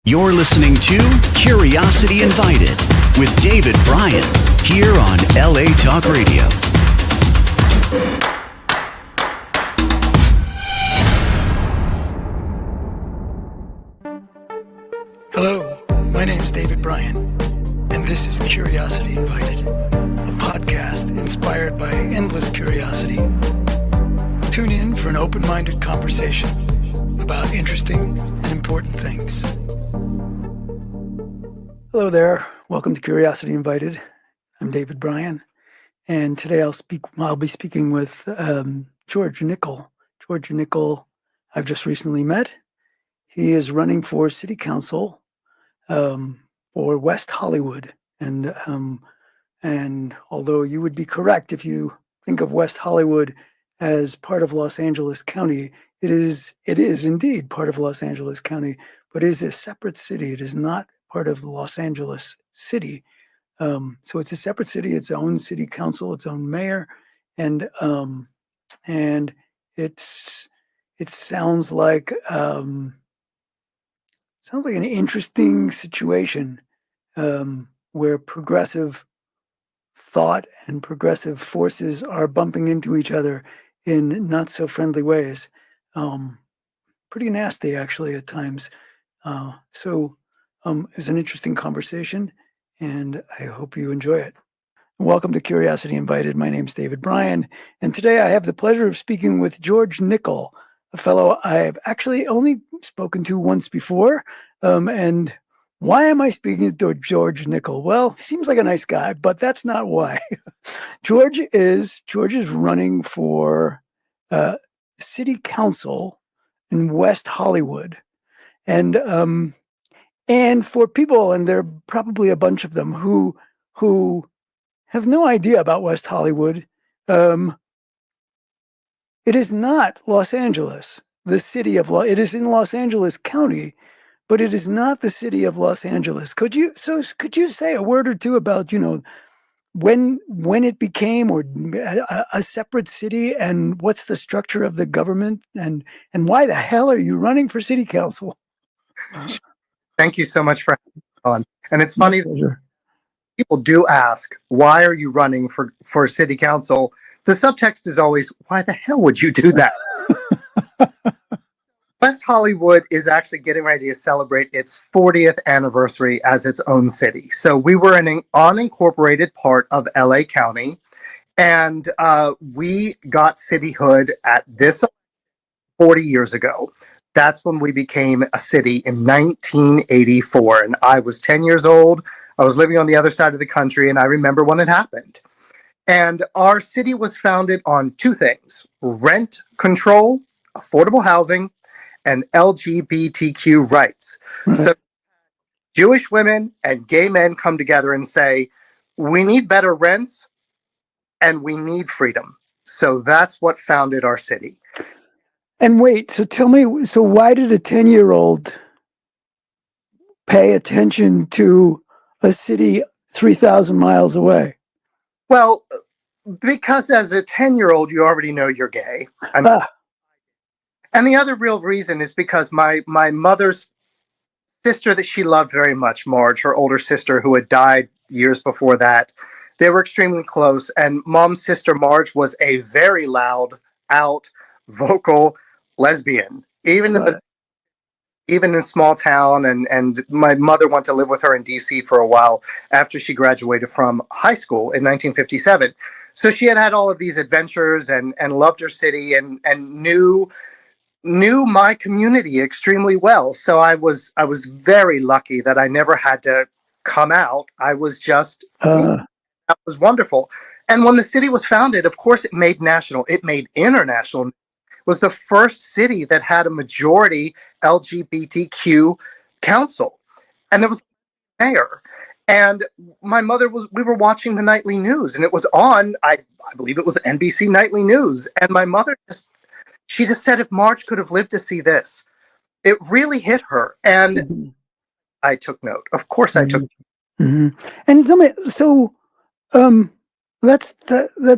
You're listening to Curiosity Invited with David Bryan here on LA Talk Radio. Hello, my name is David Bryan, and this is Curiosity Invited, a podcast inspired by endless curiosity. Tune in for an open-minded conversation about interesting and important things. Hello there. Welcome to Curiosity Invited. I'm David Bryan, and today I'll be speaking with George Nickel. George Nickel, I've just recently met. He is running for city council for West Hollywood, and although you would be correct if you think of West Hollywood as part of Los Angeles County, it is indeed part of Los Angeles County, but it is a separate city. It is not part of the Los Angeles City. So it's a separate city, its own city council, its own mayor, and it sounds like an interesting situation where progressive thought and progressive forces are bumping into each other in not so friendly ways. Pretty nasty, actually, at times. It was an interesting conversation, and I hope you enjoy it. Welcome to Curiosity Invited. My name's David Bryan, and today I have the pleasure of speaking with George Nickel, a fellow I've actually only spoken to once before. And why am I speaking to George Nickel? Well, he seems like a nice guy, but that's not why. George is running for city council in West Hollywood, and for people, and there are probably a bunch of them who have no idea about West Hollywood, it is not Los Angeles, the city of it is in Los Angeles County, but it is not the city of Los Angeles. Could you say a word or two about, when it became a separate city, and what's the structure of the government, and why the hell are you running for city council? Thank you so much for having me on. And it's funny that people do ask, why are you running for city council? The subtext is always, why the hell would you do that? West Hollywood is actually getting ready to celebrate its 40th anniversary as its own city. So we were an unincorporated part of LA County, and we got cityhood at this 40 years ago. That's when we became a city in 1984. And I was 10 years old. I was living on the other side of the country, and I remember when it happened. And our city was founded on two things: rent control, affordable housing, and LGBTQ rights. Mm-hmm. So Jewish women and gay men come together and say, we need better rents and we need freedom. So that's what founded our city. And wait, so tell me, so why did a 10-year-old pay attention to a city 3,000 miles away? Well, because as a 10-year-old, you already know you're gay. And the other real reason is because my mother's sister that she loved very much, Marge, her older sister, who had died years before that, they were extremely close. And Mom's sister, Marge, was a very loud, out, vocal lesbian, even in small town, and my mother went to live with her in DC for a while after she graduated from high school in 1957. So she had all of these adventures and loved her city and knew my community extremely well. So I was very lucky that I never had to come out. I was just that was wonderful. And when the city was founded, of course, it made international. Was the first city that had a majority LGBTQ council. And there was a mayor. And we were watching the nightly news, and it was on, I believe it was NBC Nightly News. And my mother she just said, if Marge could have lived to see this, it really hit her. And mm-hmm. I took note. Of course I took note. Mm-hmm. And tell me, so that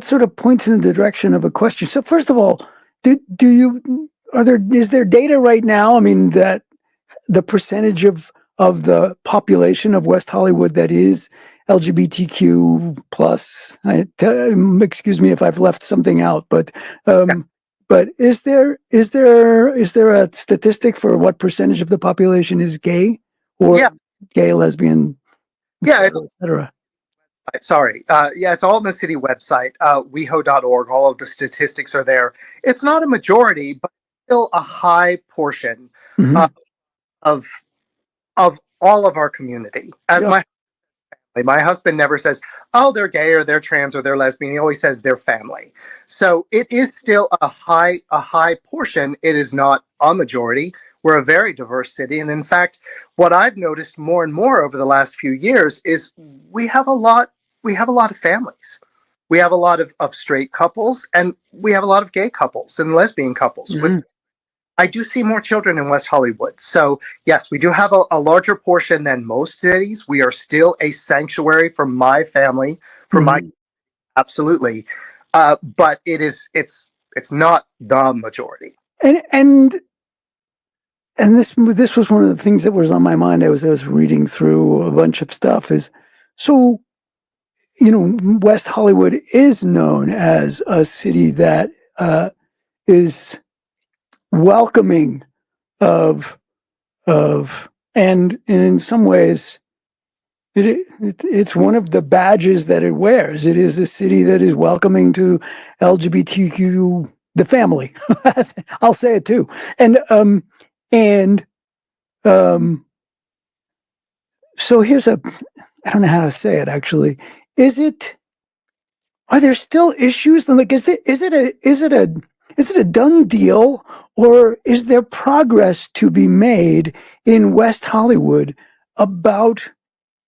sort of points in the direction of a question. So first of all, is there data right now? I mean, that the percentage of the population of West Hollywood that is LGBTQ plus. Excuse me if I've left something out, but is there a statistic for what percentage of the population is gay or gay, lesbian, Yeah, etc.? Sorry. Yeah, it's all on the city website, weho.org. All of the statistics are there. It's not a majority, but still a high portion of of all of our community. As my husband never says, "Oh, they're gay or they're trans or they're lesbian." He always says they're family. So it is still a high portion. It is not a majority. We're a very diverse city, and in fact, what I've noticed more and more over the last few years is we have a lot of families. We have a lot of straight couples, and we have a lot of gay couples and lesbian couples. I do see more children in West Hollywood. So yes, we do have a larger portion than most cities. We are still a sanctuary for my family, for my absolutely. But it's not the majority. And this was one of the things that was on my mind. I was reading through a bunch of stuff. So West Hollywood is known as a city that is welcoming of and in some ways it's one of the badges that it wears. It is a city that is welcoming to LGBTQ, the family. I'll say it too. So here's I don't know how to say it actually. Are there still issues? Like, is it a done deal, or is there progress to be made in West Hollywood about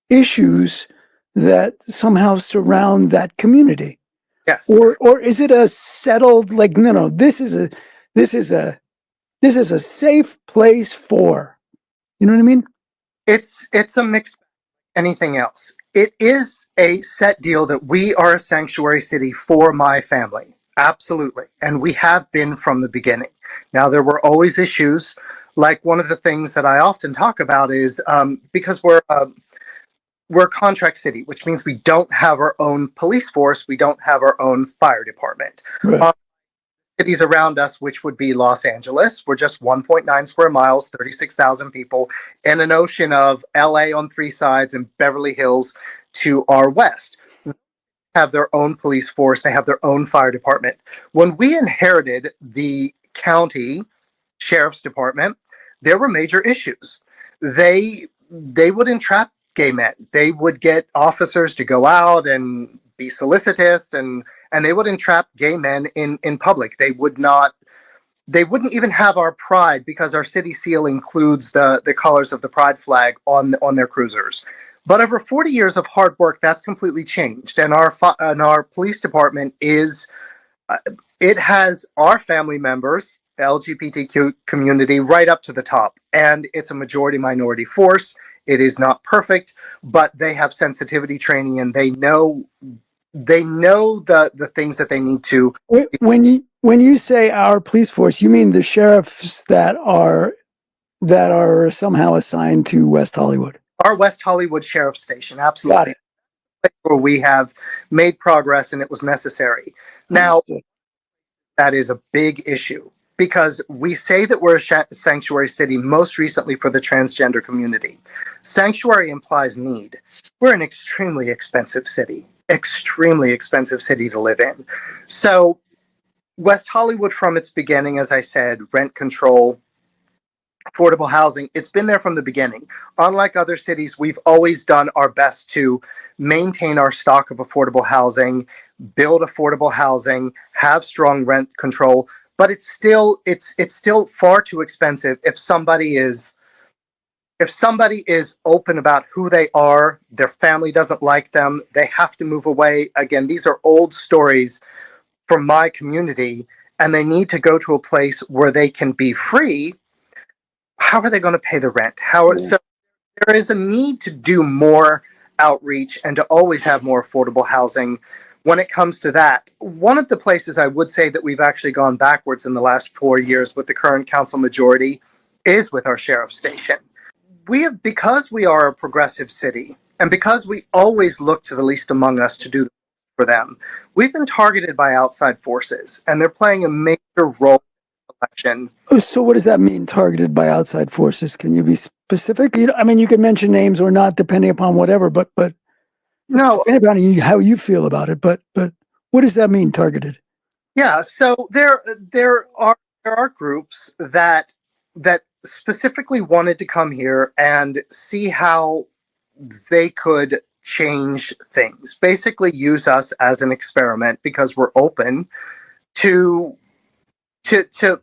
issues that somehow surround that community? Yes. Or is it a settled, like, no, this is a safe place for, you know what I mean? It's a mixed anything else. It is a set deal that we are a sanctuary city for my family. Absolutely. And we have been from the beginning. Now, there were always issues. Like one of the things that I often talk about is because we're a contract city, which means we don't have our own police force. We don't have our own fire department. Right. Cities around us, which would be Los Angeles, we're just 1.9 square miles, 36,000 people, and an ocean of LA on three sides and Beverly Hills to our west. Have their own police force. They have their own fire department. When we inherited the county sheriff's department, there were major issues. They would entrap gay men. They would get officers to go out and be solicitous, and they would entrap gay men in public. They wouldn't even have our pride, because our city seal includes the colors of the pride flag on their cruisers. But over 40 years of hard work, that's completely changed. And our police department it has our family members, the LGBTQ community, right up to the top. And it's a majority minority force. It is not perfect, but they have sensitivity training, and they know the things that they need to. When you say our police force, you mean the sheriffs that are somehow assigned to West Hollywood? Our West Hollywood Sheriff's Station, absolutely. Where we have made progress, and it was necessary. Now, that is a big issue, because we say that we're a sanctuary city most recently for the transgender community. Sanctuary implies need. We're an extremely expensive city to live in. So West Hollywood, from its beginning, as I said, rent control, affordable housing, it's been there from the beginning. Unlike other cities, we've always done our best to maintain our stock of affordable housing, build affordable housing, have strong rent control, but it's still far too expensive. If somebody is open about who they are, their family doesn't like them, they have to move away. Again, these are old stories from my community, and they need to go to a place where they can be free. How are they going to pay the rent? So there is a need to do more outreach and to always have more affordable housing. When it comes to that, one of the places I would say that we've actually gone backwards in the last 4 years with the current council majority is with our sheriff's station. we have, because we are a progressive city, and because we always look to the least among us to do for them, we've been targeted by outside forces, and they're playing a major role in the election. Oh, so what does that mean, targeted by outside forces? Can you be specific? I mean, you can mention names or not, depending upon whatever, but No, depending upon how you feel about it. But what does that mean, targeted? yeah. So there are groups that specifically wanted to come here and see how they could change things. Basically, use us as an experiment because we're open to to to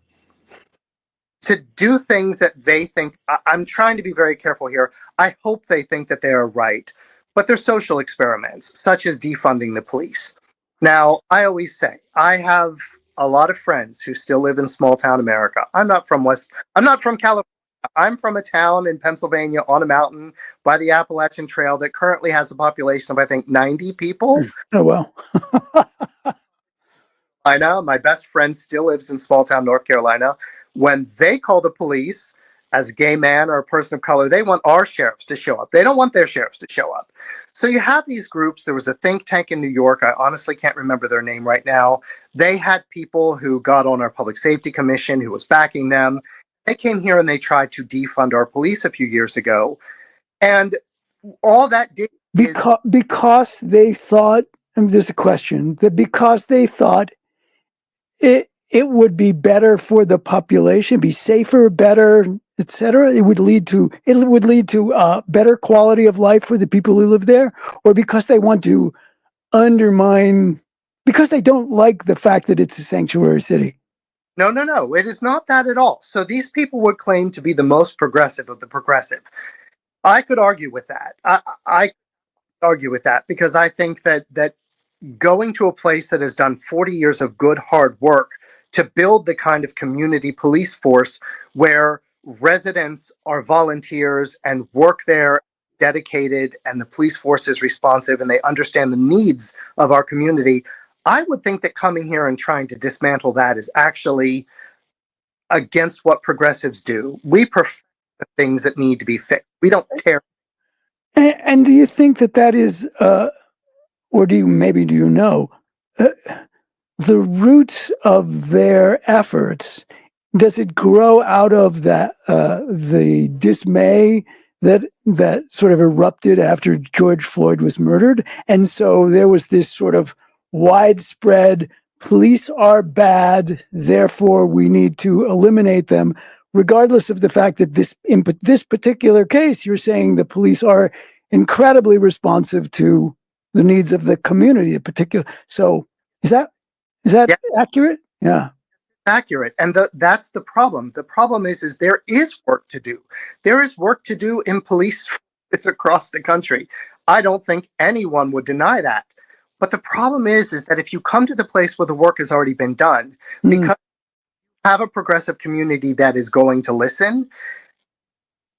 to do things that they think. I'm trying to be very careful here. I hope they think that they are right, but they're social experiments, such as defunding the police. Now, I always say I have a lot of friends who still live in small town America. I'm not from California. I'm from a town in Pennsylvania on a mountain by the Appalachian Trail that currently has a population of, I think, 90 people. Oh, well. I know my best friend still lives in small town North Carolina. When they call the police as a gay man or a person of color, they want our sheriffs to show up. They don't want their sheriffs to show up. So you have these groups. There was a think tank in New York. I honestly can't remember their name right now. They had people who got on our public safety commission who was backing them. They came here and they tried to defund our police a few years ago. And all that did because they thought, and there's a question, that because they thought it would be better for the population, be safer, better, etc. It would lead to better quality of life for the people who live there, or because they want to undermine, because they don't like the fact that it's a sanctuary city. No. It is not that at all. So these people would claim to be the most progressive of the progressive. I could argue with that. I argue with that because I think that going to a place that has done 40 years of good, hard work to build the kind of community police force where residents are volunteers and work there dedicated and the police force is responsive and they understand the needs of our community, I would think that coming here and trying to dismantle that is actually against what progressives do. We perfect the things that need to be fixed. We don't tear. And do you think that is, or do you know, the roots of their efforts? Does it grow out of that the dismay that sort of erupted after George Floyd was murdered, and so there was this sort of widespread police are bad, therefore we need to eliminate them, regardless of the fact that in this particular case, you're saying the police are incredibly responsive to the needs of the community in particular. So is that accurate? Yeah. Accurate. And that's the problem. The problem is there is work to do. There is work to do in police across the country. I don't think anyone would deny that. But the problem is that if you come to the place where the work has already been done, because you have a progressive community that is going to listen,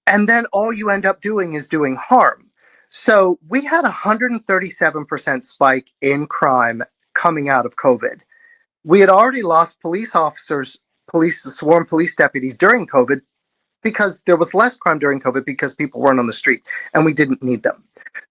and then all you end up doing is doing harm. So we had a 137% spike in crime coming out of COVID. We had already lost police officers, sworn police deputies during COVID because there was less crime during COVID because people weren't on the street and we didn't need them.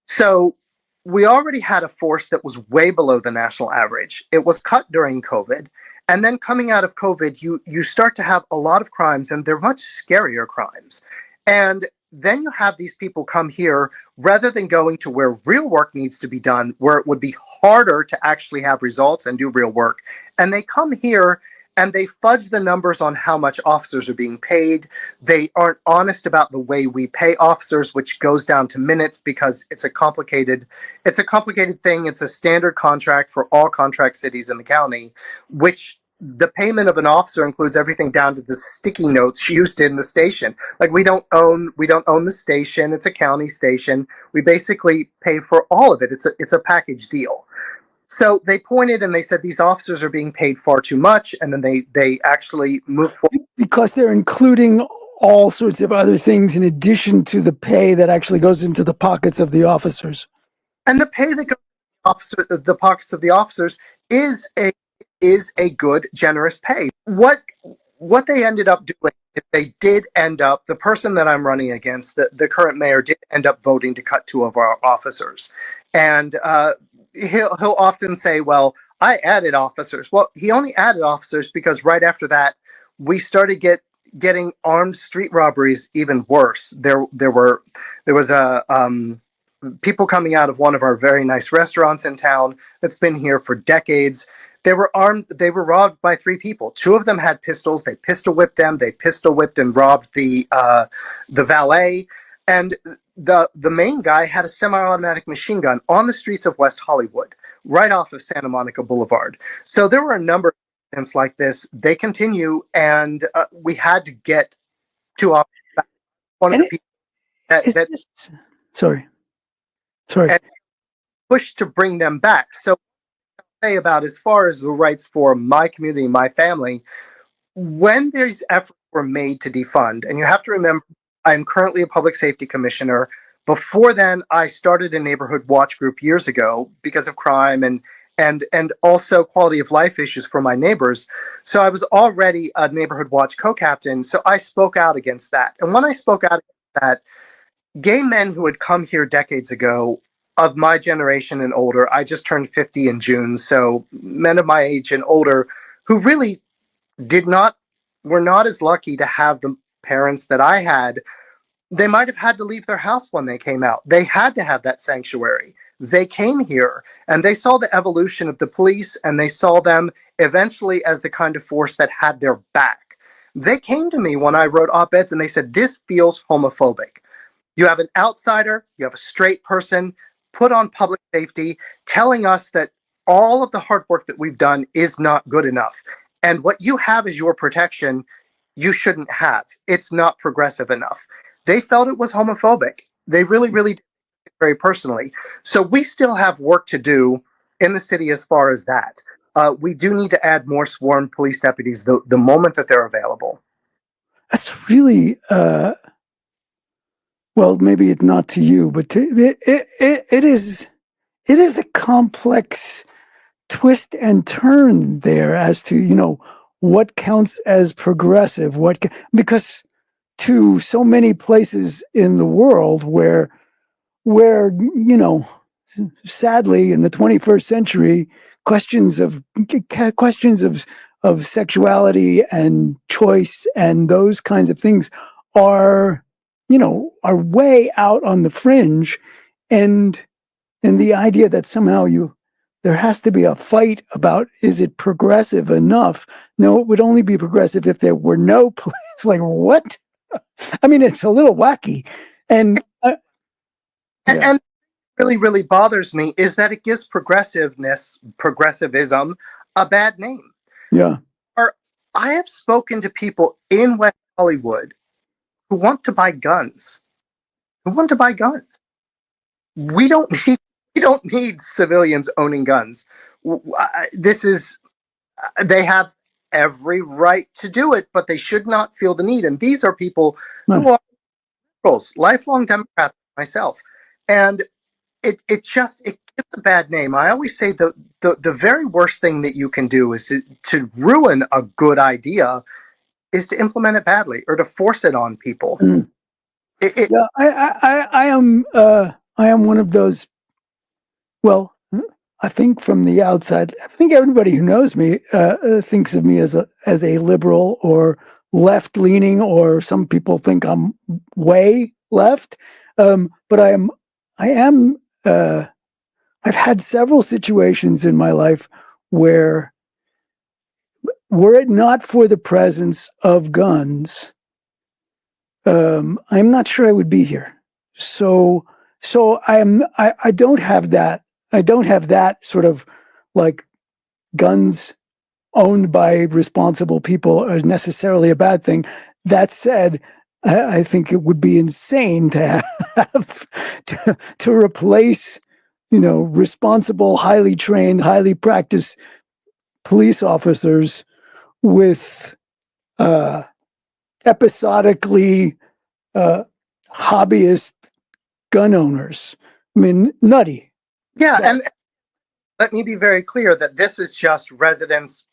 So we already had a force that was way below the national average. It was cut during COVID. And then coming out of COVID, you start to have a lot of crimes, and they're much scarier crimes. And then you have these people come here rather than going to where real work needs to be done, where it would be harder to actually have results and do real work. And they come here and they fudge the numbers on how much officers are being paid. They aren't honest about the way we pay officers, which goes down to minutes because it's a complicated thing. It's a standard contract for all contract cities in the county, which the payment of an officer includes everything down to the sticky notes used in the station. Like we don't own the station. It's a county station. We basically pay for all of it. It's a package deal. So they pointed and they said these officers are being paid far too much, and then they actually moved forward because they're including all sorts of other things in addition to the pay that actually goes into the pockets of the officers. And the pay that goes into the pockets of the officers is a good, generous pay. What they ended up doing is they did end up, the person that I'm running against, the current mayor, did end up voting to cut 2 of our officers. And he'll often say, well, I added officers. Well, he only added officers because right after that, we started getting armed street robberies even worse. There was people coming out of one of our very nice restaurants in town that's been here for decades. They were armed. They were robbed by 3 people. 2 of them had pistols. They pistol whipped them. They pistol whipped and robbed the valet. And the main guy had a semi-automatic machine gun on the streets of West Hollywood, right off of Santa Monica Boulevard. So there were a number of incidents like this. They continue, and we had to get 2 officers back. One of the people that sorry, and pushed to bring them back. So say about as far as the rights for my community, my family, when these efforts were made to defund, and you have to remember, I'm currently a public safety commissioner. Before then, I started a neighborhood watch group years ago because of crime and also quality of life issues for my neighbors. So I was already a neighborhood watch co-captain. So I spoke out against that. And when I spoke out against that, gay men who had come here decades ago, of my generation and older, I just turned 50 in June, so men of my age and older who really were not as lucky to have the parents that I had. They might have had to leave their house when they came out. They had to have that sanctuary. They came here and they saw the evolution of the police, and they saw them eventually as the kind of force that had their back. They came to me when I wrote op-eds and they said, this feels homophobic. You have an outsider, you have a straight person put on public safety, telling us that all of the hard work that we've done is not good enough. And what you have as your protection, you shouldn't have. It's not progressive enough. They felt it was homophobic. They really, really did it very personally. So we still have work to do in the city as far as that. We do need to add more sworn police deputies the moment that they're available. That's really well, maybe it's not to you, but it is a complex twist and turn there as to what counts as progressive, because to so many places in the world where sadly in the 21st century questions of sexuality and choice and those kinds of things are way out on the fringe, and the idea that somehow there has to be a fight about, is it progressive enough? No, it would only be progressive if there were no police. Like, what? I mean, it's a little wacky. And really, really bothers me is that it gives progressivism, a bad name. Yeah. I have spoken to people in West Hollywood who want to buy guns. We don't need civilians owning guns. They have every right to do it, but they should not feel the need. And these are people who are liberals, lifelong Democrats, myself. And it gives a bad name. I always say the very worst thing that you can do is to ruin a good idea is to implement it badly or to force it on people. Yeah, I am one of those. Well, I think from the outside, I think everybody who knows me thinks of me as a liberal or left leaning, or some people think I'm way left. But I am. I've had several situations in my life where, were it not for the presence of guns, I'm not sure I would be here. So I don't have that. I don't have that sort of like guns owned by responsible people are necessarily a bad thing. That said, I think it would be insane to have to replace, responsible, highly trained, highly practiced police officers with episodically hobbyist gun owners. I mean, nutty. Yeah, and let me be very clear that this is just residents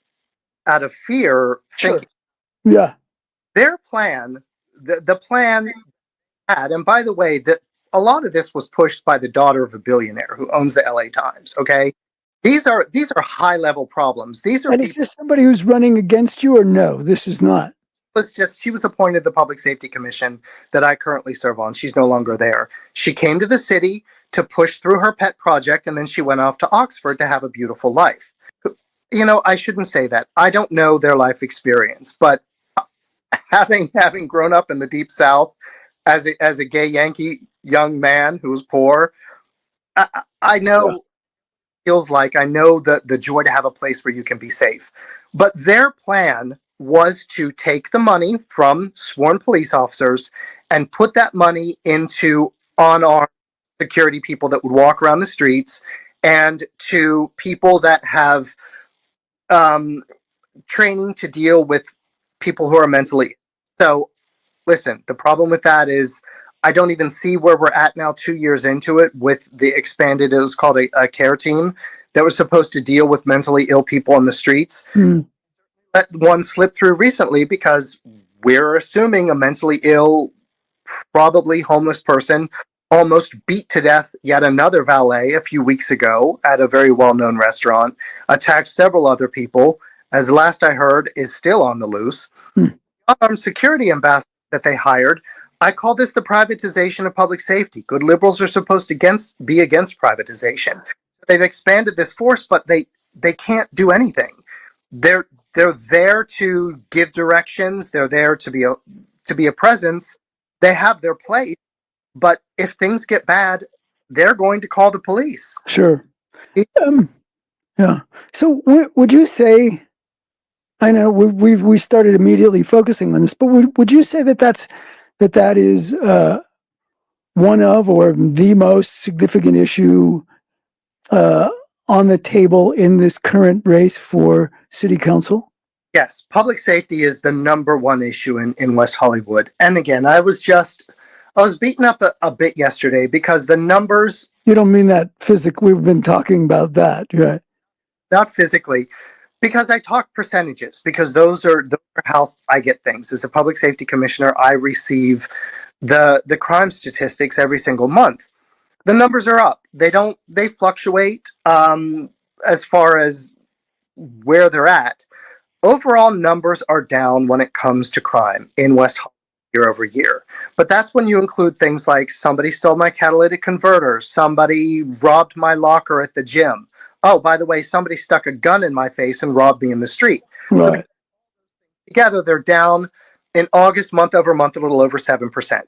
out of fear thinking. Yeah. Their plan, the plan had, and by the way, that a lot of this was pushed by the daughter of a billionaire who owns the LA Times. Okay, these are high level problems. These are And is people. this somebody who's running against you, or no? This is not. She was appointed to the Public Safety Commission that I currently serve on. She's no longer there. She came to the city to push through her pet project, and then she went off to Oxford to have a beautiful life. You know, I shouldn't say that. I don't know their life experience, but having grown up in the Deep South as a gay Yankee young man who was poor, I know feels like. I know the joy to have a place where you can be safe. But their plan was to take the money from sworn police officers and put that money into unarmed security people that would walk around the streets, and to people that have um, training to deal with people who are mentally. So listen, the problem with that is I don't even see where we're at now, 2 years into it, with the expanded, it was called a care team that was supposed to deal with mentally ill people on the streets. Hmm. Let one slip through recently because we're assuming a mentally ill, probably homeless person almost beat to death yet another valet a few weeks ago at a very well-known restaurant, attacked several other people, as last I heard is still on the loose. Hmm. Security ambassador that they hired, I call this the privatization of public safety. Good liberals are supposed to be against privatization. They've expanded this force, but they can't do anything. They're they're there to give directions. They're there to be a presence. They have their place, but if things get bad, they're going to call the police. Sure. Yeah. So would you say? I know we started immediately focusing on this, but would you say that that is one of, or the most significant issue on the table in this current race for city council? Yes, public safety is the number one issue in West Hollywood. And again, I was beaten up a bit yesterday because the numbers. You don't mean that physically? We've been talking about that, right? Not physically, because I talk percentages, because those are how I get things. As a public safety commissioner, I receive the crime statistics every single month. The numbers are up. They fluctuate as far as where they're at. Overall numbers are down when it comes to crime in West Hollywood year over year. But that's when you include things like somebody stole my catalytic converter, somebody robbed my locker at the gym. Oh, by the way, somebody stuck a gun in my face and robbed me in the street. Right. Together, they're down in August, month over month, a little over 7%.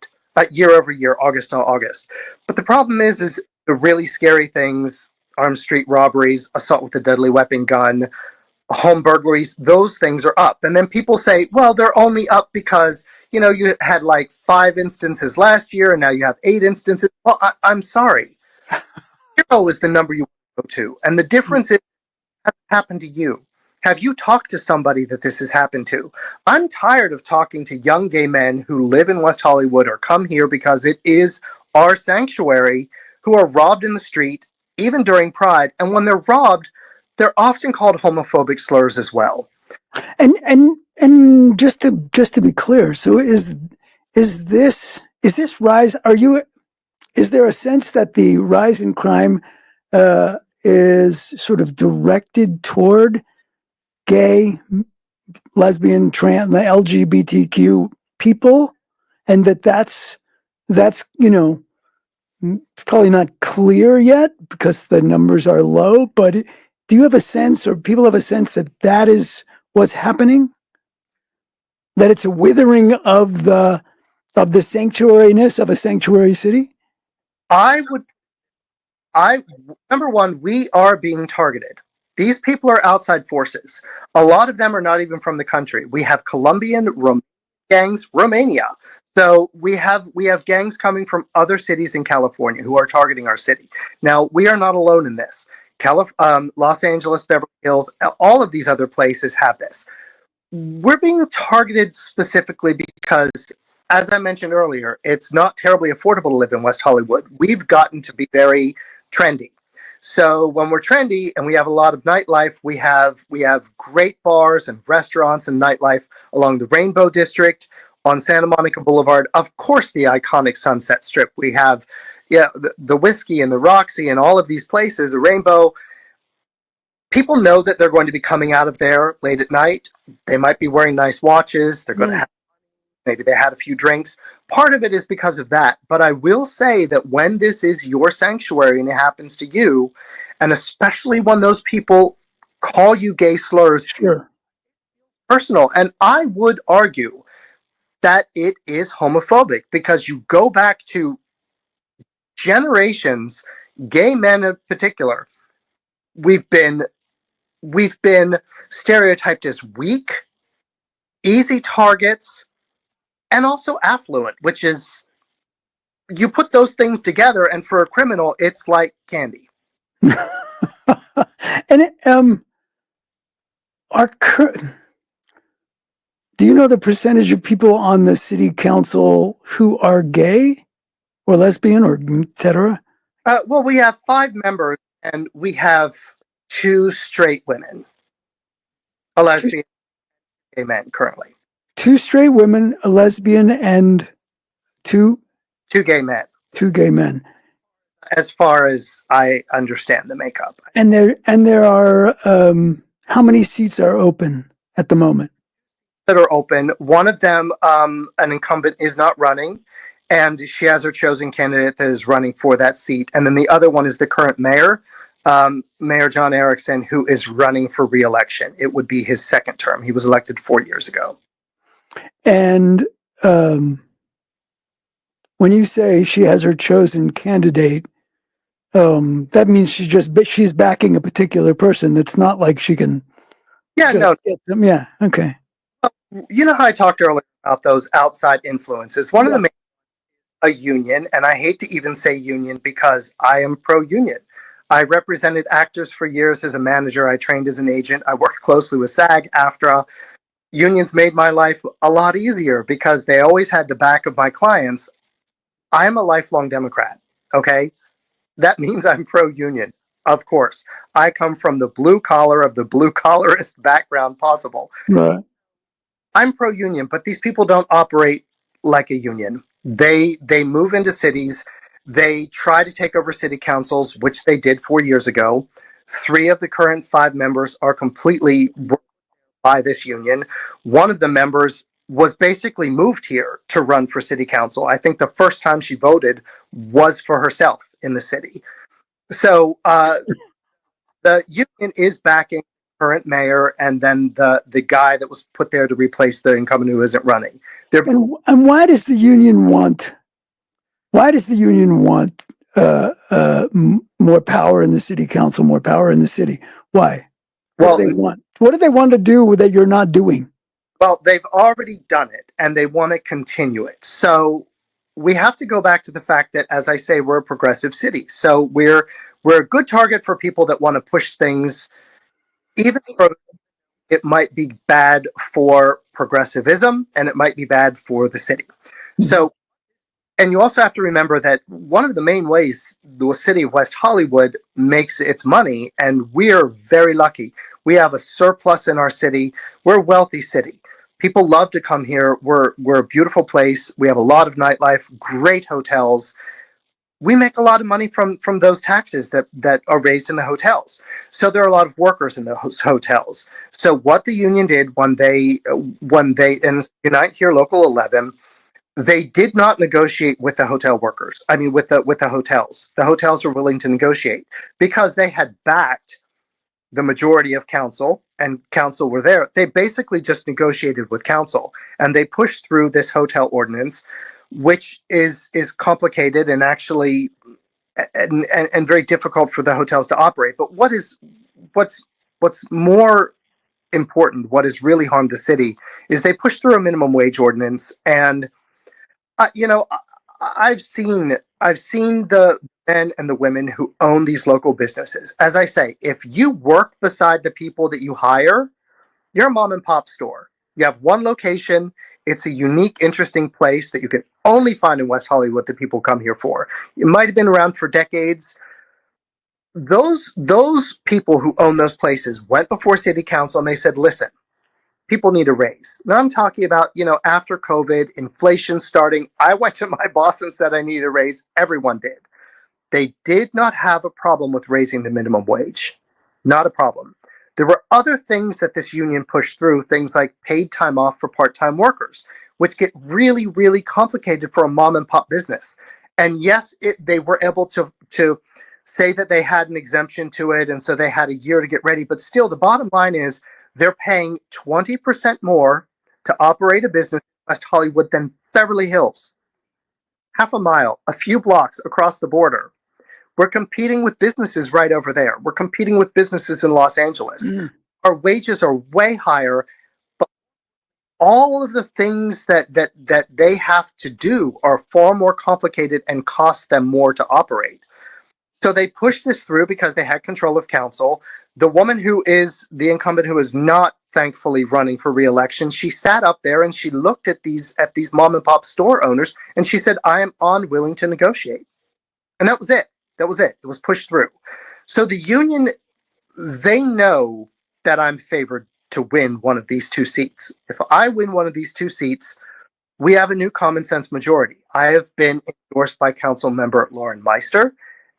Year over year, August to August. But the problem is the really scary things, armed street robberies, assault with a deadly weapon gun, home burglaries, those things are up. And then people say, well, they're only up because, you had like 5 instances last year and now you have 8 instances. Well, I'm sorry. 0 is the number you go to. And the difference is, what happened to you? Have you talked to somebody that this has happened to? I'm tired of talking to young gay men who live in West Hollywood or come here because it is our sanctuary, who are robbed in the street, even during Pride. And when they're robbed, they're often called homophobic slurs as well. And just to be clear, so is this rise? Is there a sense that the rise in crime is sort of directed toward gay, lesbian, trans, LGBTQ people, and that's probably not clear yet because the numbers are low, but do you have a sense, or people have a sense, that is what's happening? That it's a withering of the sanctuariness of a sanctuary city? Number one, we are being targeted. These people are outside forces. A lot of them are not even from the country. We have Colombian gangs, Romania. So we have gangs coming from other cities in California who are targeting our city. Now, we are not alone in this. Los Angeles, Beverly Hills, all of these other places have this. We're being targeted specifically because, as I mentioned earlier, it's not terribly affordable to live in West Hollywood. We've gotten to be very trendy. So when we're trendy and we have a lot of nightlife, we have great bars and restaurants and nightlife along the Rainbow District, on Santa Monica Boulevard. Of course, the iconic Sunset Strip. We have the Whiskey and the Roxy and all of these places, the Rainbow. People know that they're going to be coming out of there late at night. They might be wearing nice watches. They're going to have, maybe they had a few drinks. Part of it is because of that. But I will say that when this is your sanctuary and it happens to you, and especially when those people call you gay slurs, Sure. personal. And I would argue that it is homophobic, because you go back to generations, gay men in particular, we've been stereotyped as weak, easy targets, and also affluent, which is, you put those things together, and for a criminal, it's like candy. And do you know the percentage of people on the city council who are gay or lesbian or etc.? Well, we have 5 members, and we have 2 straight women, a lesbian, gay men currently. 2 straight women, a lesbian, and 2 gay men. 2 gay men. As far as I understand the makeup. And there are how many seats are open at the moment? That are open. One of them, an incumbent, is not running, and she has her chosen candidate that is running for that seat. And then the other one is the current mayor, Mayor John Erickson, who is running for re-election. It would be his second term. He was elected 4 years ago. And when you say she has her chosen candidate, that means she's backing a particular person. It's not like she can. Yeah, no. Get them. Yeah. Okay. You know how I talked earlier about those outside influences? One of the main, a union, and I hate to even say union because I am pro-union. I represented actors for years as a manager. I trained as an agent. I worked closely with SAG, AFTRA. Unions made my life a lot easier because they always had the back of my clients. I am a lifelong Democrat, okay? That means I'm pro-union, of course. I come from the blue collar of the blue collarist background possible. Right. I'm pro-union, but these people don't operate like a union. They move into cities. They try to take over city councils, which they did 4 years ago. 3 of the current 5 members are completely by this union. One of the members was basically moved here to run for city council. I think the first time she voted was for herself in the city. So the union is backing current mayor and then the guy that was put there to replace the incumbent who isn't running. And why does the union want? Why does the union want more power in the city council, more power in the city? Why? What do they want? What do they want to do that you're not doing? Well, they've already done it, and they want to continue it. So we have to go back to the fact that, as I say, we're a progressive city. So we're a good target for people that want to push things, even though it might be bad for progressivism, and it might be bad for the city. So, and you also have to remember that one of the main ways the city of West Hollywood makes its money, and we're very lucky. We have a surplus in our city. We're a wealthy city. People love to come here. We're a beautiful place. We have a lot of nightlife, great hotels. We make a lot of money from those taxes that are raised in the hotels. So there are a lot of workers in those hotels. So what the union did when they in Unite Here Local 11, they did not negotiate with the hotel workers. I mean, with the hotels. The hotels were willing to negotiate because they had backed the majority of council, and council were there. They basically just negotiated with council, and they pushed through this hotel ordinance, which is complicated and actually and very difficult for the hotels to operate. But what's more important, what has really harmed the city, is they pushed through a minimum wage ordinance. And I've seen the men and the women who own these local businesses. As I say, if you work beside the people that you hire, you're a mom and pop store. You have one location. It's a unique, interesting place that you can only find in West Hollywood that people come here for. It might have been around for decades. those people who own those places went before city council and they said, listen, people need a raise. Now I'm talking about, after COVID, inflation starting. I went to my boss and said I need a raise. Everyone did. They did not have a problem with raising the minimum wage. Not a problem. There were other things that this union pushed through, things like paid time off for part-time workers, which get really, really complicated for a mom and pop business. And yes, they were able to say that they had an exemption to it, and so they had a year to get ready. But still, the bottom line is they're paying 20% more to operate a business in West Hollywood than Beverly Hills. Half a mile, a few blocks across the border. We're competing with businesses right over there. We're competing with businesses in Los Angeles. Our wages are way higher, but all of the things that they have to do are far more complicated and cost them more to operate. So they pushed this through because they had control of council. The woman who is the incumbent, who is not thankfully running for re-election, she sat up there and she looked at these mom and pop store owners and she said, I am unwilling to negotiate. And that was it. That was it. It was pushed through. So the union, they know that I'm favored to win one of these two seats. If I win one of these two seats, we have a new common sense majority. I have been endorsed by council member Lauren Meister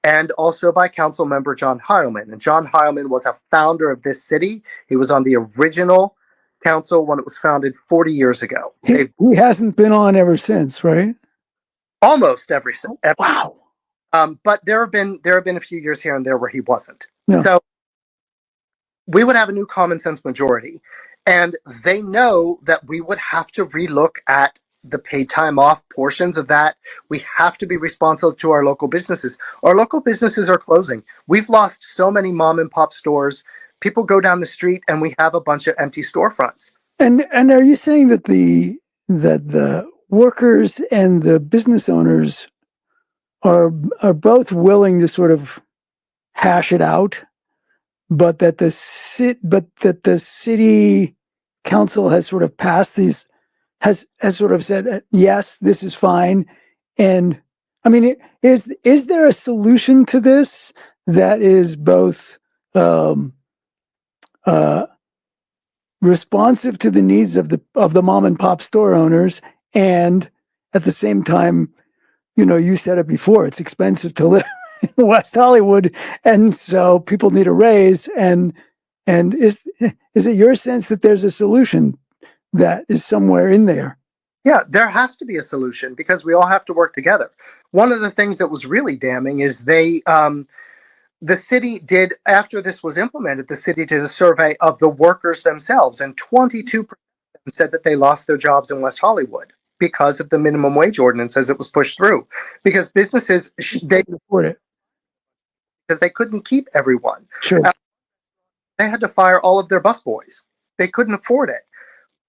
and also by council member John Heilman. And John Heilman was a founder of this city. He was on the original council when it was founded 40 years ago. He hasn't been on ever since, right? Almost every. Wow. But there have been a few years here and there where he wasn't. No. So we would have a new common sense majority, and they know that we would have to relook at the paid time off portions of that. We have to be responsive to our local businesses. Our local businesses are closing. We've lost so many mom and pop stores. People go down the street and we have a bunch of empty storefronts. And are you saying that the workers and the business owners are both willing to sort of hash it out, but that the city council has sort of passed these, has sort of said, yes, this is fine. And I mean, is there a solution to this that is both responsive to the needs of the mom and pop store owners, and at the same time, you said it before, it's expensive to live in West Hollywood, and so people need a raise. And is it your sense that there's a solution that is somewhere in there? Yeah, there has to be a solution because we all have to work together. One of the things that was really damning is the city did, after this was implemented, the city did a survey of the workers themselves, and 22% said that they lost their jobs in West Hollywood because of the minimum wage ordinance as it was pushed through. Because businesses, they couldn't afford it because they couldn't keep everyone. Sure. They had to fire all of their busboys. They couldn't afford it.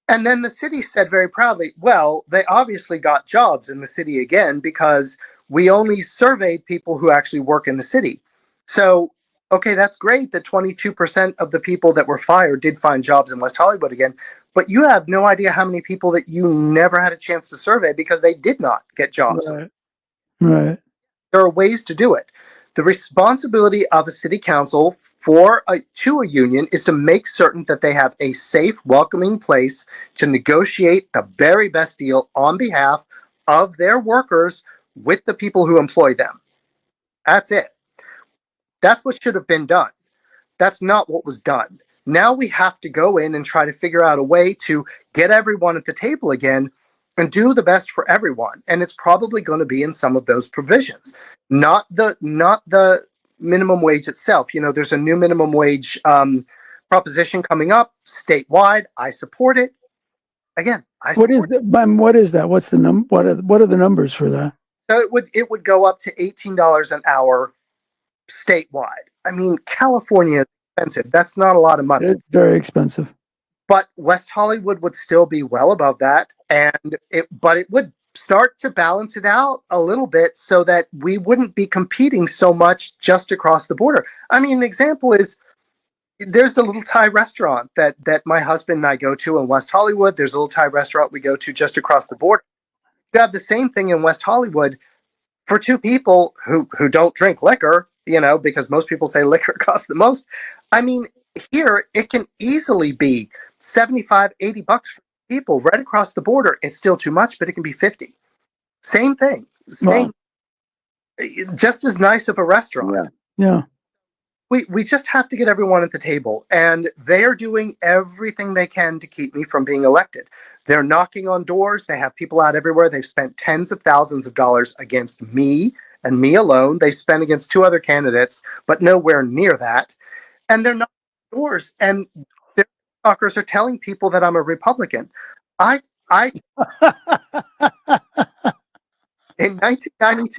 And then the city said very proudly, well, they obviously got jobs in the city again because we only surveyed people who actually work in the city. So, okay, that's great that 22% of the people that were fired did find jobs in West Hollywood again, but you have no idea how many people that you never had a chance to survey because they did not get jobs. Right. There are ways to do it. The responsibility of a city council to a union is to make certain that they have a safe, welcoming place to negotiate the very best deal on behalf of their workers with the people who employ them. That's it. That's what should have been done. That's not what was done. Now we have to go in and try to figure out a way to get everyone at the table again and do the best for everyone. And it's probably going to be in some of those provisions, not the minimum wage itself. There's a new minimum wage proposition coming up statewide. I support it. Again, what is that? What's the what are the numbers for that? So it would go up to $18 an hour statewide. I mean, California is expensive. That's not a lot of money. It's very expensive. But West Hollywood would still be well above that, but it would start to balance it out a little bit so that we wouldn't be competing so much just across the border. I mean, an example is there's a little Thai restaurant that my husband and I go to in West Hollywood. There's a little Thai restaurant we go to just across the border. You have the same thing in West Hollywood for two people who don't drink liquor. because most people say liquor costs the most. I mean, here it can easily be 75, $80 for people right across the border. It's still too much, but it can be 50. Same thing. Wow. Just as nice of a restaurant. Yeah. We just have to get everyone at the table, and they are doing everything they can to keep me from being elected. They're knocking on doors. They have people out everywhere. They've spent tens of thousands of dollars against me and me alone. They've spent against 2 other candidates, but nowhere near that. And they're knocking on doors, and their talkers are telling people that I'm a Republican. I in 1992,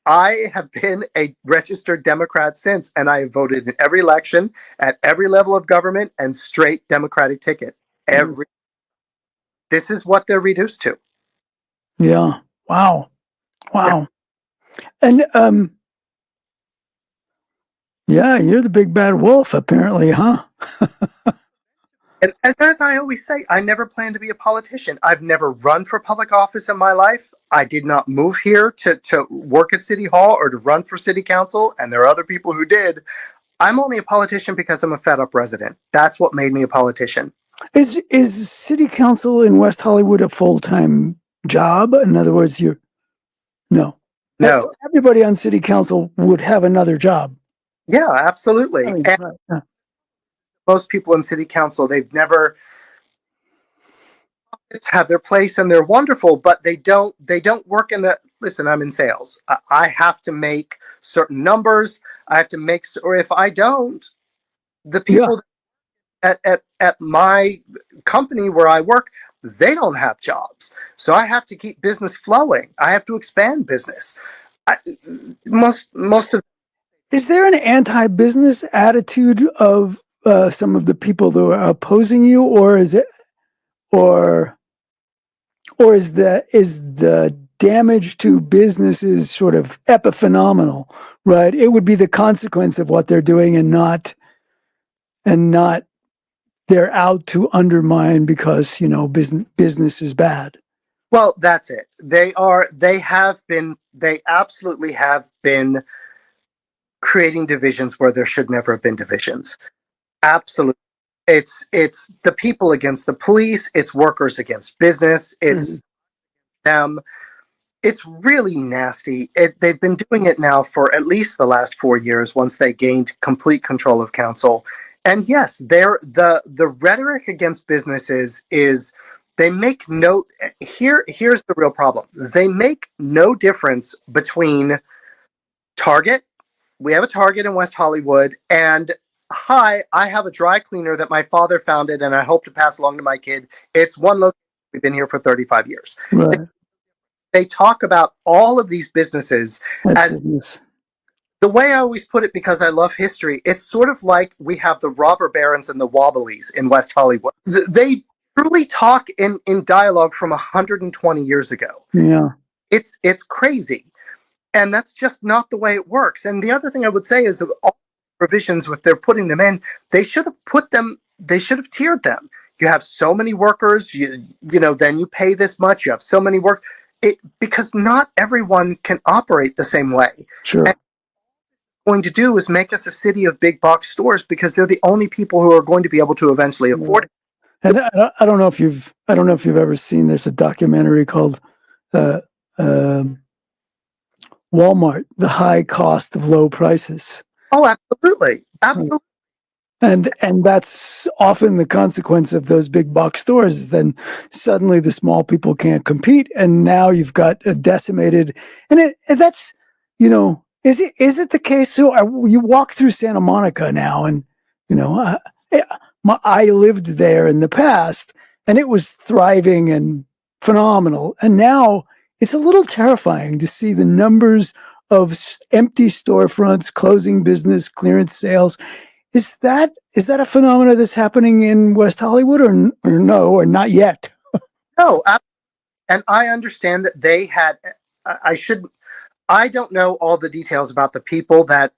I have been a registered Democrat since, and I have voted in every election at every level of government and straight Democratic ticket. This is what they're reduced to. Yeah. Wow. Yeah. And yeah, you're the big bad wolf, apparently, huh? And as I always say, I never plan to be a politician. I've never run for public office in my life. I did not move here to work at City Hall or to run for City Council, and there are other people who did. I'm only a politician because I'm a fed up resident. That's what made me a politician. Is City Council in West Hollywood a full-time job? In other words, no. Everybody on City Council would have another job. Yeah, absolutely. Right. Yeah. Most people in City Council, they've never have their place and they're wonderful, but they don't work in the listen. I'm in sales. I have to make certain numbers. I have to make, or if I don't, the people at my company where I work, they don't have jobs. So I have to keep business flowing. I have to expand business. Most of. Is there an anti-business attitude of some of the people that are opposing you, or is it, or is the damage to businesses sort of epiphenomenal, right? It would be the consequence of what they're doing, and not they're out to undermine because business is bad. Well, that's it. They absolutely have been creating divisions where there should never have been divisions. Absolutely. It's the people against the police. It's workers against business. It's them. It's really nasty. They've been doing it now for at least the last 4 years once they gained complete control of council. And yes, the rhetoric against businesses is they make here's the real problem. They make no difference between Target. We have a Target in West Hollywood, and hi, I have a dry cleaner that my father founded and I hope to pass along to my kid. It's one location. We've been here for 35 years. Right. They talk about all of these businesses as the way I always put it, because I love history. It's sort of like we have the robber barons and the Wobblies in West Hollywood. They truly talk in dialogue from 120 years ago. Yeah. It's crazy. And that's just not the way it works. And the other thing I would say is that all provisions, if they're putting them in, they should have tiered them. You have so many workers, then you pay this much. You have so many because not everyone can operate the same way. Sure. And what going to do is make us a city of big box stores because they're the only people who are going to be able to eventually afford it. And I don't know if you've ever seen. There's a documentary called Walmart: The High Cost of Low Prices. Oh, absolutely. And that's often the consequence of those big box stores. Is then suddenly the small people can't compete, and now you've got a decimated. And that's is it the case? So you walk through Santa Monica now, and I lived there in the past, and it was thriving and phenomenal. And now it's a little terrifying to see the numbers of empty storefronts, closing business, clearance sales. Is that a phenomenon that's happening in West Hollywood, or no, or not yet? No, and I understand that they had. I don't know all the details about the people that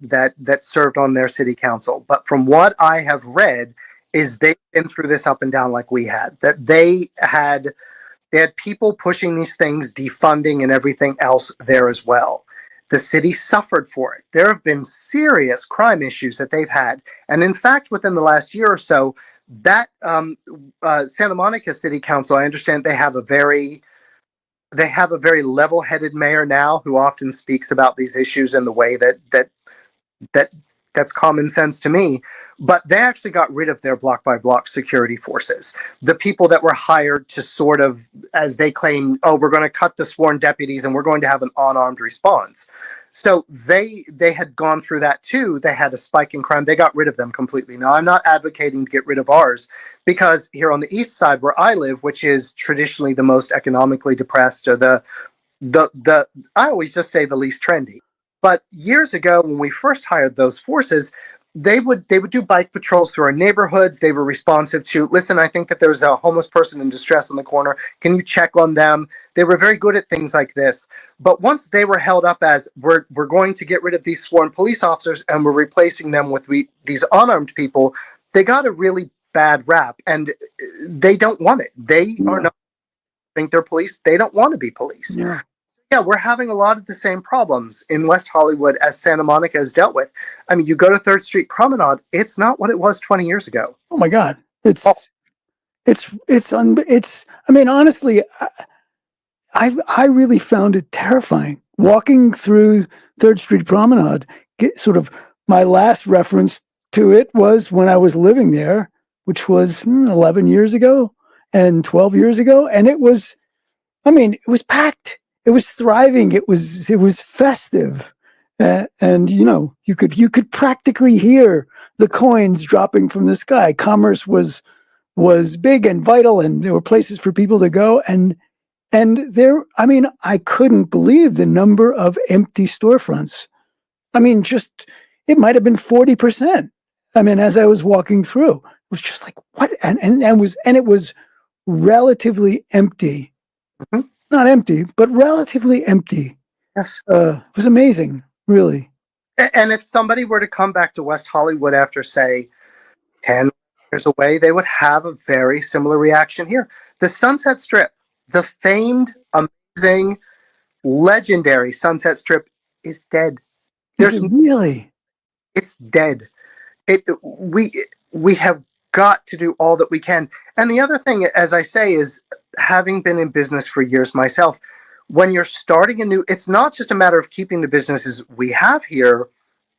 served on their city council, but from what I have read, is they've been through this up and down like we had. That they had people pushing these things, defunding and everything else there as well. The city suffered for it. There have been serious crime issues that they've had. And in fact, within the last year or so, that Santa Monica City Council, I understand they have a very level-headed mayor now who often speaks about these issues in the way that's common sense to me. But they actually got rid of their block by block security forces, the people that were hired to sort of, as they claim, oh, we're going to cut the sworn deputies and we're going to have an unarmed response. So they had gone through that too. They had a spike in crime. They got rid of them completely. Now, I'm not advocating to get rid of ours, because here on the east side where I live, which is traditionally the most economically depressed, or the I always just say the least trendy. But years ago, when we first hired those forces, they would do bike patrols through our neighborhoods. They were responsive to, listen, I think that there's a homeless person in distress on the corner. Can you check on them? They were very good at things like this. But once they were held up as, we're going to get rid of these sworn police officers and we're replacing them with these unarmed people, they got a really bad rap, and they don't want it. They are not think they're police. They don't want to be police. Yeah, we're having a lot of the same problems in West Hollywood as Santa Monica has dealt with. I mean, you go to 3rd Street Promenade, it's not what it was 20 years ago. Oh my God. I mean, honestly, I really found it terrifying walking through 3rd Street Promenade. Sort of my last reference to it was when I was living there, which was 11 years ago and 12 years ago. And it was packed. It was thriving. It was festive, and you could practically hear the coins dropping from the sky. Commerce was big and vital, and there were places for people to go. And there, I mean, I couldn't believe the number of empty storefronts. I mean, it might have been 40%. I mean, as I was walking through, it was just like, what? And it was relatively empty. Mm-hmm. Not empty, but relatively empty. Yes. It was amazing, really. And if somebody were to come back to West Hollywood after, say, 10 years away, they would have a very similar reaction here. The Sunset Strip, the famed, amazing, legendary Sunset Strip, is dead. Really? It's dead. We have got to do all that we can. And the other thing, as I say, is, having been in business for years myself, when you're starting it's not just a matter of keeping the businesses we have here,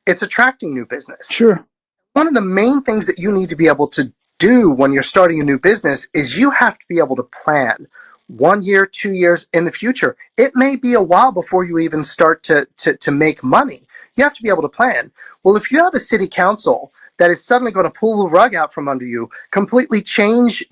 it's attracting new business. Sure. One of the main things that you need to be able to do when you're starting a new business is you have to be able to plan 1 year, 2 years in the future. It may be a while before you even start to make money. You have to be able to plan. Well, if you have a city council that is suddenly going to pull the rug out from under you, completely change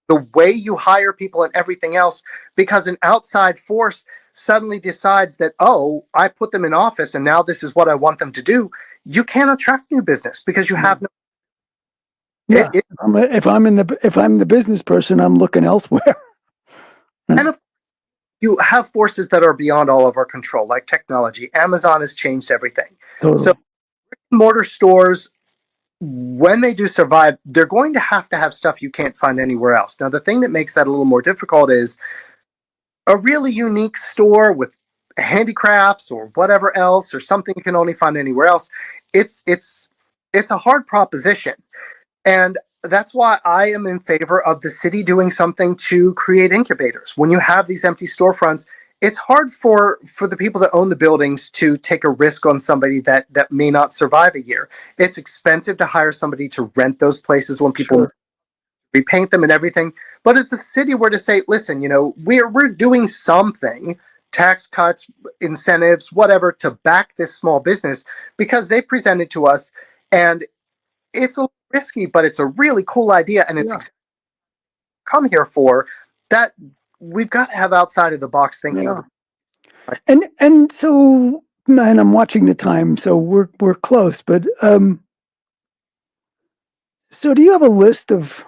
the way you hire people and everything else, because an outside force suddenly decides that, oh, I put them in office and now this is what I want them to do, you can't attract new business because you have no. Yeah. If I'm the business person, I'm looking elsewhere. And you have forces that are beyond all of our control, like technology. Amazon has changed everything. Totally. So mortar stores, when they do survive, they're going to have stuff you can't find anywhere else. Now, the thing that makes that a little more difficult is a really unique store with handicrafts or whatever else, or something you can only find anywhere else. It's a hard proposition. And that's why I am in favor of the city doing something to create incubators. When you have these empty storefronts, it's hard for the people that own the buildings to take a risk on somebody that may not survive a year. It's expensive to hire somebody to rent those places when people repaint them and everything. But if the city were to say, listen, we're doing something, tax cuts, incentives, whatever, to back this small business because they presented to us, and it's a little risky, but it's a really cool idea, and it's come here for that. We've got to have outside of the box thinking. Yeah. And so, man, I'm watching the time, so we're close. But so do you have a list of?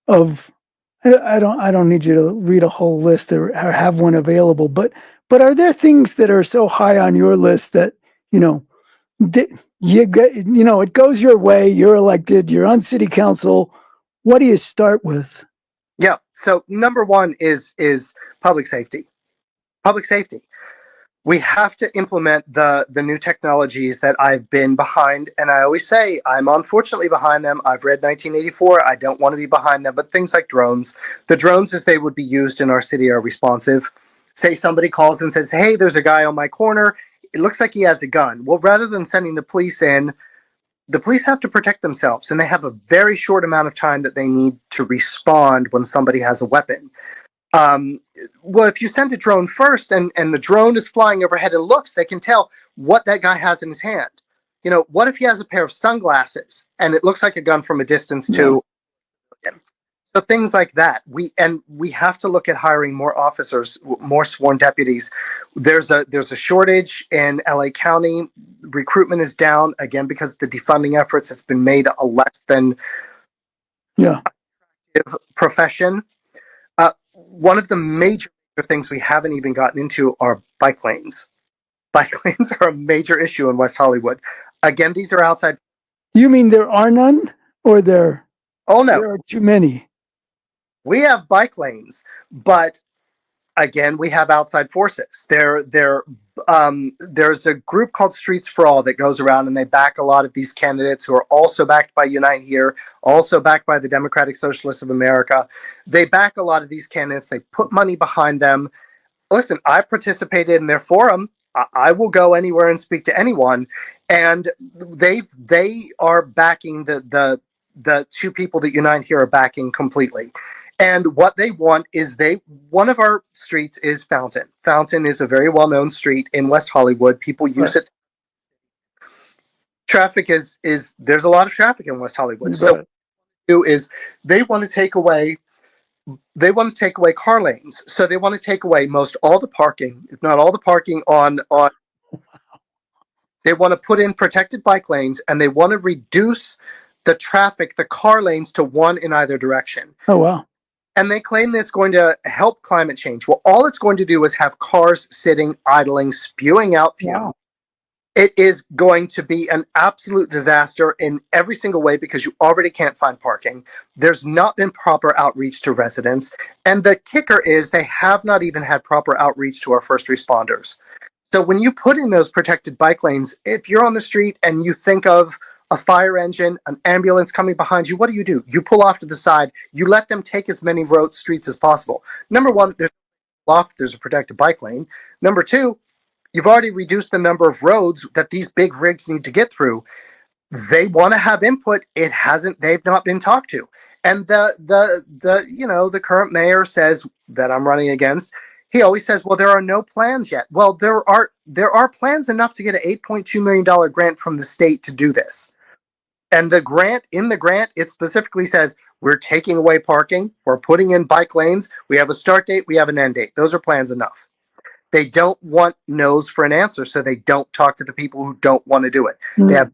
I don't need you to read a whole list or have one available, but are there things that are so high on your list that you get, it goes your way, you're elected, you're on city council? What do you start with? Yeah. So number one is public safety. Public safety. We have to implement the new technologies that I've been behind, and I always say I'm unfortunately behind them. I've read 1984. I don't want to be behind them, but things like drones, the drones as they would be used in our city are responsive. Say somebody calls and says, "Hey, there's a guy on my corner. It looks like he has a gun." Well, rather than sending the police in, the police have to protect themselves, and they have a very short amount of time that they need to respond when somebody has a weapon. Um, well, if you send a drone first and the drone is flying overhead and looks, they can tell what that guy has in his hand. You know, what if he has a pair of sunglasses and it looks like a gun from a distance to him? So things like that. We have to look at hiring more officers, more sworn deputies. There's a shortage in LA County. Recruitment is down again because of the defunding efforts. It's been made a less than Yeah. profession. One of the major things we haven't even gotten into are bike lanes. Bike lanes are a major issue in West Hollywood. Again, these are outside. You mean there are none, or there Oh no, are too many? we have bike lanes, but again, we have outside forces. There's a group called Streets for All that goes around and they back a lot of these candidates who are also backed by Unite Here, also backed by the Democratic Socialists of America. They back a lot of these candidates. They put money behind them. Listen, I participated in their forum. I will go anywhere and speak to anyone, and they are backing the two people that Unite Here are backing completely. And what they want is one of our streets is Fountain. Fountain is a very well-known street in West Hollywood. People use it. Traffic is there's a lot of traffic in West Hollywood. So what they do is they want to take away car lanes. So they want to take away most all the parking, if not all the parking on they want to put in protected bike lanes, and they want to reduce the traffic, the car lanes, to one in either direction. Oh, wow. And they claim that it's going to help climate change. Well, all it's going to do is have cars sitting, idling, spewing out fumes. Wow. It is going to be an absolute disaster in every single way because you already can't find parking. There's not been proper outreach to residents. And the kicker is they have not even had proper outreach to our first responders. So when you put in those protected bike lanes, if you're on the street and you think of a fire engine, an ambulance coming behind you, what do? You pull off to the side. You let them take as many streets as possible. Number one, there's a protected bike lane. Number two, you've already reduced the number of roads that these big rigs need to get through. They want to have input. They've not been talked to. And the current mayor says that I'm running against, he always says, well, there are no plans yet. Well, there are plans enough to get an $8.2 million grant from the state to do this. And in the grant, it specifically says, we're taking away parking, we're putting in bike lanes, we have a start date, we have an end date. Those are plans enough. They don't want no's for an answer, so they don't talk to the people who don't want to do it. Mm-hmm. They have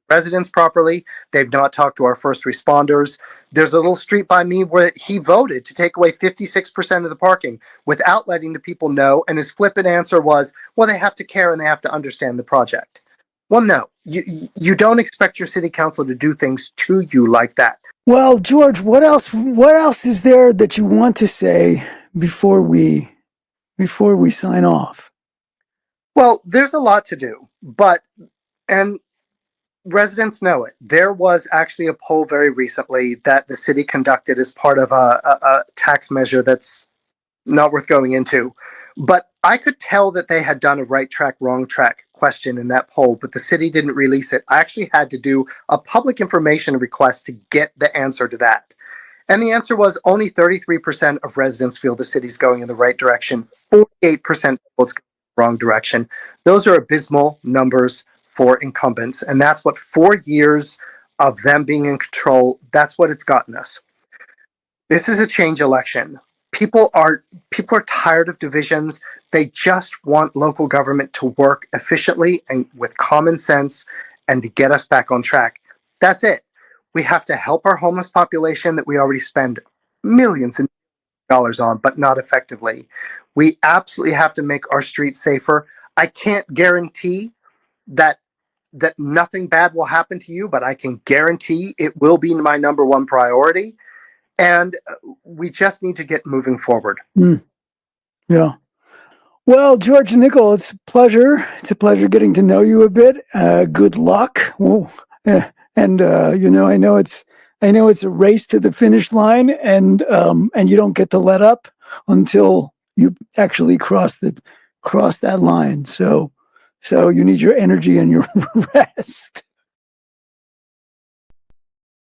residents properly. They've not talked to our first responders. There's a little street by me where he voted to take away 56% of the parking without letting the people know, and his flippant answer was, well, they have to care and they have to understand the project. Well, no, you don't expect your city council to do things to you like that. Well, George, what else is there that you want to say before we sign off? Well, there's a lot to do, and residents know it. There was actually a poll very recently that the city conducted as part of a tax measure that's not worth going into. But I could tell that they had done a right track, wrong track question in that poll, but the city didn't release it. I actually had to do a public information request to get the answer to that. And the answer was only 33% of residents feel the city's going in the right direction. 48% feel it's going in the wrong direction. Those are abysmal numbers for incumbents. And that's what 4 years of them being in control, that's what it's gotten us. This is a change election. People are tired of divisions. They just want local government to work efficiently and with common sense and to get us back on track. That's it. We have to help our homeless population that we already spend millions of dollars on, but not effectively. We absolutely have to make our streets safer. I can't guarantee that nothing bad will happen to you, but I can guarantee it will be my number one priority. And we just need to get moving forward. Yeah. Well, George Nickel, it's a pleasure. It's a pleasure getting to know you a bit. Good luck. And I know it's a race to the finish line, and you don't get to let up until you actually cross that line. So you need your energy and your rest.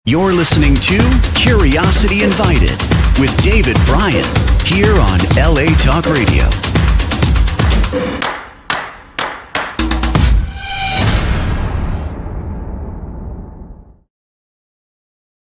You're listening to Curiosity Invited with David Bryan here on LA Talk Radio.